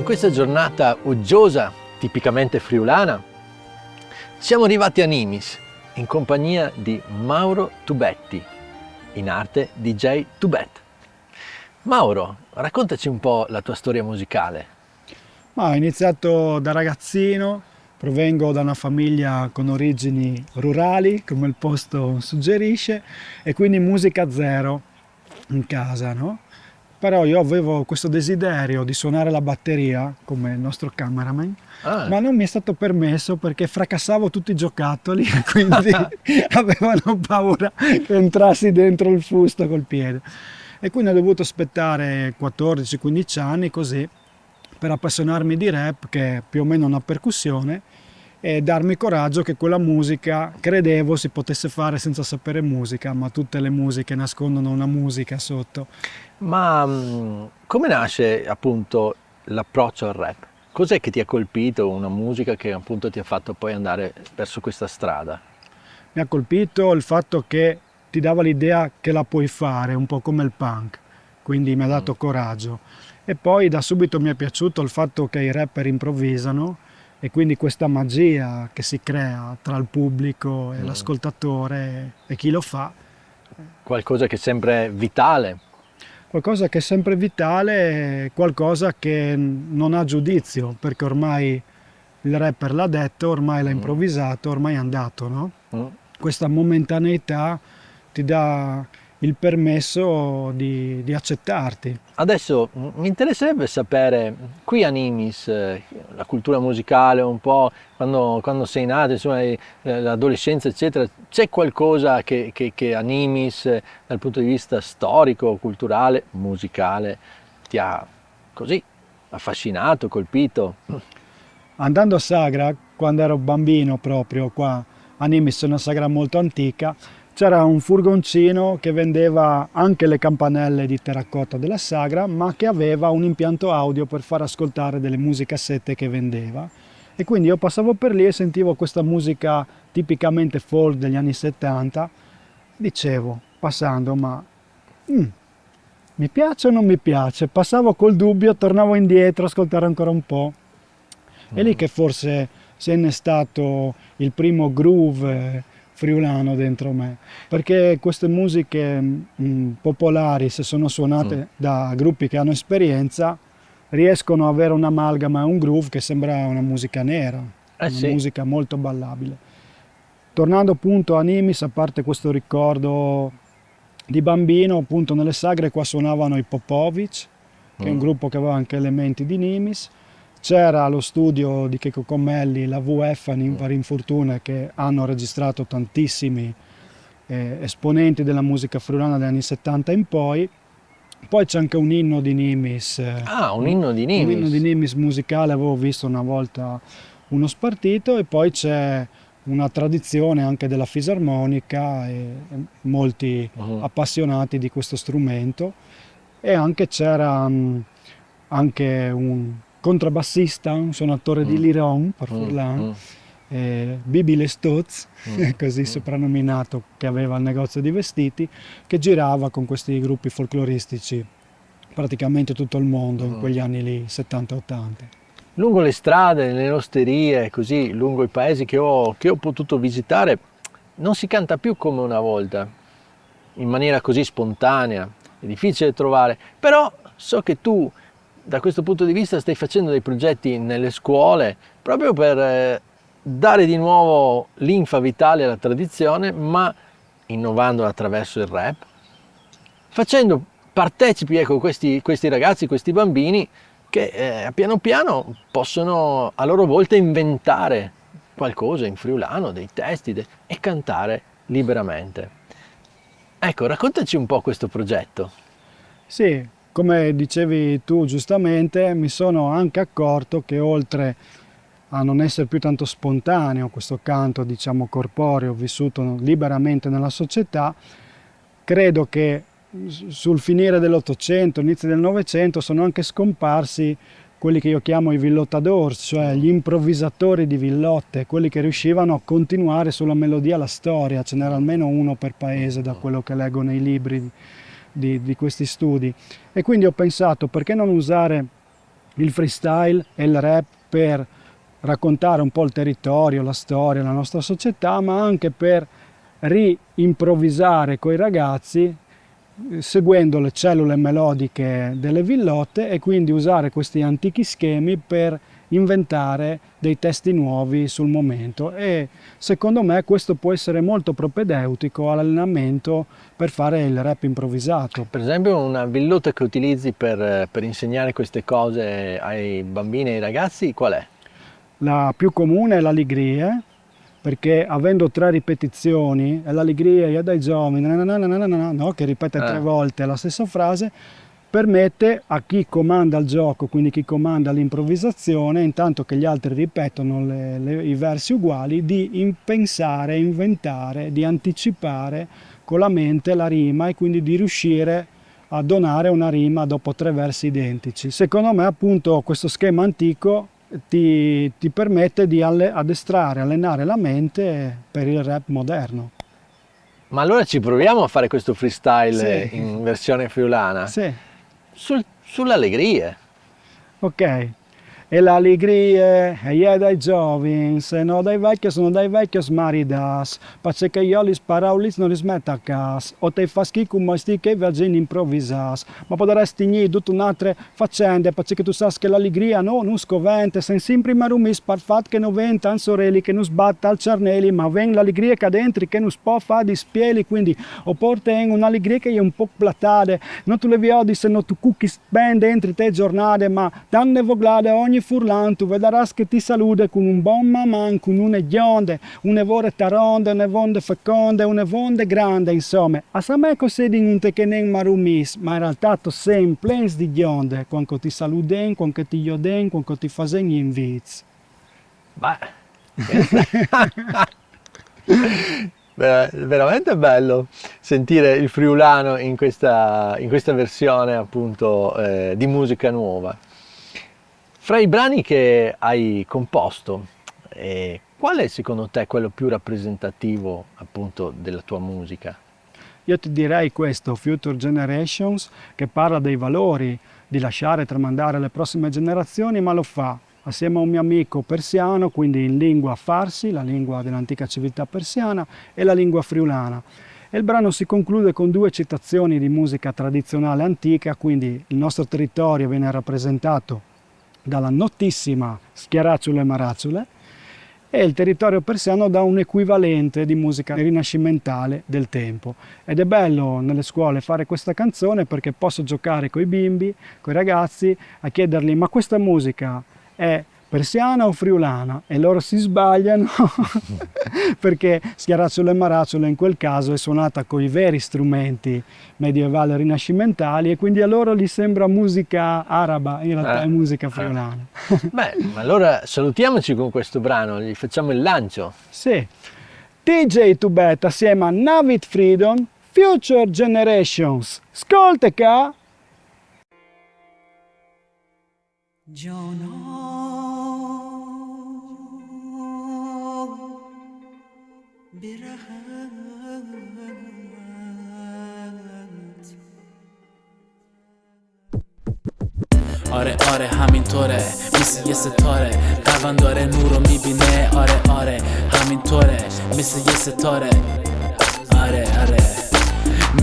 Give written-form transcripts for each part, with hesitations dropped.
In questa giornata uggiosa, tipicamente friulana, siamo arrivati a Nimis in compagnia di Mauro Tubetti, in arte DJ Tubet. Mauro, raccontaci un po' la tua storia musicale. Ho iniziato da ragazzino, provengo da una famiglia con origini rurali, come il posto suggerisce, e quindi musica zero in casa, no? Però io avevo questo desiderio di suonare la batteria, come il nostro cameraman, ma non mi è stato permesso perché fracassavo tutti i giocattoli, quindi avevano paura che entrassi dentro il fusto col piede. E quindi ho dovuto aspettare 14-15 anni così per appassionarmi di rap, che è più o meno una percussione, e darmi coraggio che quella musica credevo si potesse fare senza sapere musica, ma tutte le musiche nascondono una musica sotto. Ma come nasce appunto l'approccio al rap? Cos'è che ti ha colpito, una musica che appunto ti ha fatto poi andare verso questa strada? Mi ha colpito il fatto che ti dava l'idea che la puoi fare, un po' come il punk, quindi mi ha dato coraggio. E poi da subito mi è piaciuto il fatto che i rapper improvvisano e quindi questa magia che si crea tra il pubblico e l'ascoltatore e chi lo fa. Qualcosa che è sempre vitale. Qualcosa che è sempre vitale, qualcosa che non ha giudizio, perché ormai il rapper l'ha detto, ormai l'ha improvvisato, ormai è andato, no? Questa momentaneità ti dà il permesso di accettarti. Adesso mi interesserebbe sapere, qui a Nimis, la cultura musicale un po', quando sei nato, insomma, l'adolescenza eccetera, c'è qualcosa che a Nimis, dal punto di vista storico, culturale, musicale, ti ha così affascinato, colpito? Andando a Sagra, quando ero bambino proprio qua a Nimis, è una sagra molto antica, c'era un furgoncino che vendeva anche le campanelle di terracotta della sagra, ma che aveva un impianto audio per far ascoltare delle musicassette che vendeva. E quindi io passavo per lì e sentivo questa musica tipicamente folk degli anni 70. Dicevo, passando, ma mi piace o non mi piace? Passavo col dubbio, tornavo indietro, ascoltare ancora un po'. È lì che forse si è innestato il primo groove friulano dentro me, perché queste musiche popolari, se sono suonate da gruppi che hanno esperienza, riescono ad avere un'amalgama e un groove che sembra una musica nera, musica molto ballabile. Tornando appunto a Nimis, a parte questo ricordo di bambino, appunto nelle sagre qua suonavano i Popovic, che è un gruppo che aveva anche elementi di Nimis. C'era lo studio di Checco Commelli, la VF a Ninfa Infortune, che hanno registrato tantissimi esponenti della musica friulana degli anni 70 in poi. Poi c'è anche un inno di Nimis. Un inno di Nimis. Un inno di Nimis musicale, avevo visto una volta uno spartito, e poi c'è una tradizione anche della fisarmonica e molti appassionati di questo strumento. E anche c'era anche un contrabbassista, un suonatore di liron per Furlan, Bibi Lestuz, così soprannominato, che aveva il negozio di vestiti, che girava con questi gruppi folcloristici praticamente tutto il mondo in quegli anni lì, 70-80. Lungo le strade, nelle osterie, così, lungo i paesi che ho potuto visitare, non si canta più come una volta, in maniera così spontanea, è difficile trovare, però so che tu da questo punto di vista stai facendo dei progetti nelle scuole proprio per dare di nuovo linfa vitale alla tradizione, ma innovando attraverso il rap, facendo partecipi, ecco, questi ragazzi, questi bambini che piano piano possono a loro volta inventare qualcosa in friulano, dei testi e cantare liberamente. Ecco, raccontaci un po' questo progetto. Sì, come dicevi tu giustamente, mi sono anche accorto che oltre a non essere più tanto spontaneo questo canto, diciamo, corporeo, vissuto liberamente nella società, credo che sul finire dell'Ottocento, inizio del Novecento, sono anche scomparsi quelli che io chiamo i villottadors, cioè gli improvvisatori di villotte, quelli che riuscivano a continuare sulla melodia la storia. Ce n'era almeno uno per paese, da quello che leggo nei libri di questi studi. E quindi ho pensato, perché non usare il freestyle e il rap per raccontare un po' il territorio, la storia, la nostra società, ma anche per rimprovvisare coi ragazzi seguendo le cellule melodiche delle villotte e quindi usare questi antichi schemi per inventare dei testi nuovi sul momento, e secondo me questo può essere molto propedeutico all'allenamento per fare il rap improvvisato. Per esempio una villotta che utilizzi per insegnare queste cose ai bambini e ai ragazzi, qual è? La più comune è l'allegria, perché avendo 3 ripetizioni, è l'allegria dai giovani, no, che ripete 3 volte la stessa frase, permette a chi comanda il gioco, quindi chi comanda l'improvvisazione, intanto che gli altri ripetono i versi uguali, di pensare, inventare, di anticipare con la mente la rima e quindi di riuscire a donare una rima dopo 3 versi identici. Secondo me appunto questo schema antico ti permette di addestrare, allenare la mente per il rap moderno. Ma allora ci proviamo a fare questo freestyle in versione friulana? Sì. Sull'allegria. Ok. E l'allegria è dai giovani, se no dai vecchi sono dai vecchi smaridas, pace che io li sparaulis non li smetta a cas, o te fa schifo come sti che viaggi improvvisas, ma potresti ni tutte un'altre faccende, pace che tu sai che l'allegria no, non scovente, sen sempre marumi sparfat che non venta, sorelli che non sbatta al ciarnelli, ma ven l'allegria che dentro che non può fa di spieli, quindi o porta in un'allegria che è un po' platade, non tu le viodi se no tu cucchi ben dentro te giornate, ma danne voglade ogni furlan, tu vedràs che ti saluta con un buon maman, con une gionde, une vore taronde, une vonde feconde, une vonde grande, insomma. A sa me così di un te che ne marumis, ma in realtà to sem plens di gionde, quando ti saluden, quando ti joden, quando ti fasen in viz. Beh, veramente bello sentire il friulano in questa versione appunto di musica nuova. Fra i brani che hai composto, qual è secondo te quello più rappresentativo appunto della tua musica? Io ti direi questo, Future Generations, che parla dei valori di lasciare tramandare alle prossime generazioni, ma lo fa assieme a un mio amico persiano, quindi in lingua farsi, la lingua dell'antica civiltà persiana, e la lingua friulana. E il brano si conclude con 2 citazioni di musica tradizionale antica, quindi il nostro territorio viene rappresentato dalla notissima Schiaracciule e Maracciule e il territorio persiano da un equivalente di musica rinascimentale del tempo. Ed è bello nelle scuole fare questa canzone perché posso giocare con i bimbi, con i ragazzi, a chiedergli ma questa musica è persiana o friulana? E loro si sbagliano perché Schiaracciule e Maracciule in quel caso è suonata con i veri strumenti medievali rinascimentali e quindi a loro gli sembra musica araba, in realtà è musica friulana. Beh, ma allora salutiamoci con questo brano, gli facciamo il lancio. Sì, DJ Tubet assieme a Navid Freedom, Future Generations. Ascolta qua! آره آره همینطوره مثل یه ستاره قلبم داره نور رو میبینه آره آره همینطوره مثل یه ستاره آره آره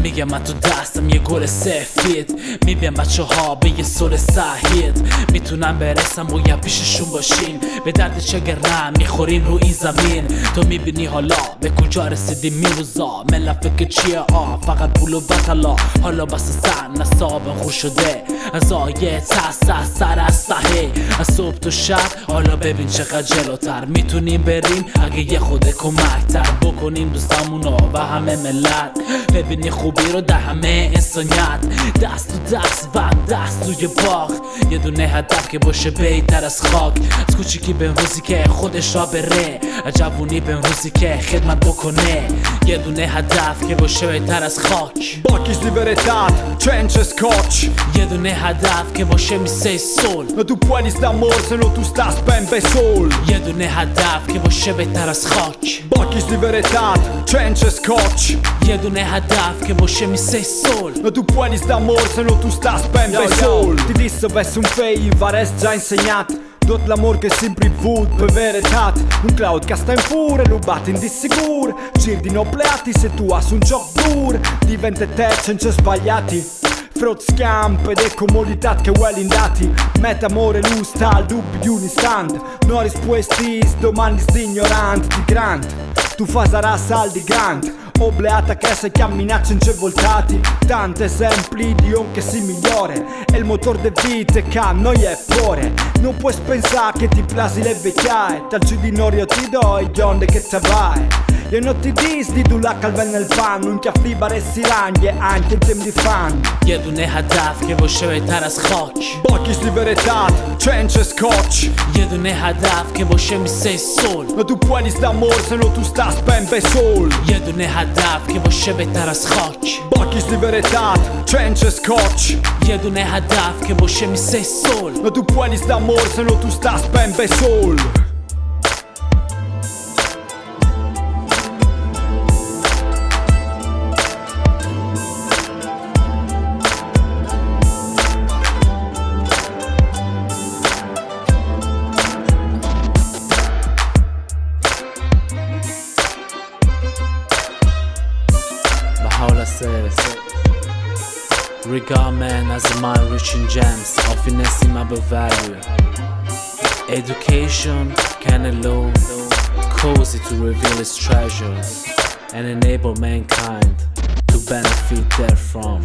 میگم من تو دستم یه گل سفید میبینم بچه ها به یه سول صحید میتونم برسم باید پیششون باشیم به درد چگرم میخوریم رو این زمین تو میبینی حالا به کجا رسیدیم میروزا ملت فکر چیه فقط پول و بطلا حالا بس سن نصابم خور شده از آیه تست سر از صحیح از صبح تو شب حالا ببین چقدر جلوتر میتونیم بریم اگه یه خود کمکتر بکنیم دوستامونو و همه ملت ببینی خوبی رو در همه انسانیت دست تو دست و دست توی باغ یه دونه هدف که باشه بهتر از خاک از کوچیکی به روزی که خودش را بره از جوونی به روزی که خدمت بکنه یه دونه هدف که باشه بهتر از خاک Bocchi di verità, trench e scotch. یه دونه هدف که باشه میسه سول No tu puoi sta amor se no tu stas ben be sol. یه دونه هدف که باشه بهتر از خاک Bocchi di verità, trench e scotch. یه دونه هدف که باشه vos mi sei sol. No tu puedes dar amor se no tu estás ben bei sol. Die disse vess un fei var es già insegnat. Tot l'amor che sempre vut per verità. Un cloud che sta in fure, lo batte in dissicur. Gir di nobleati se tu has un gioc dur. Diventa te senza sbagliati. Frott scamp ed è comodità che well indati. Met amore lusta al dubbio di un istante. No risposti, domandi sti ignorant di grant. Tu fai sarà saldi grant. Obleata che se camminaccia in voltati. Tanti esempi di un che si migliore. E il motor de vite che a noi è fuori. Non puoi pensare che ti plasi le vecchiaie. Dal giù di norio ti do e onde che te vai. Io non ti dis di tu la calva nel pan. Non che affibare e si ranghe anche in tempo di fan. یه دونه هدف که باشه بهتر از خاک. Bocchis di verità, cence scotch. یه دونه هدف که باشه mi sei sol. No tu puedes dar amor se no tu estás ben bei sol. یه دونه هدف که باشه بهتر از خاک. Bocchis di verità, cence scotch. یه دونه هدف که باشه mi sei sol. No tu puedes dar amor se no tu estás ben bei sol. Baha'u'llah says, regard man as a mind rich in gems of inestimable value. Education can alone cause it to reveal its treasures and enable mankind to benefit therefrom.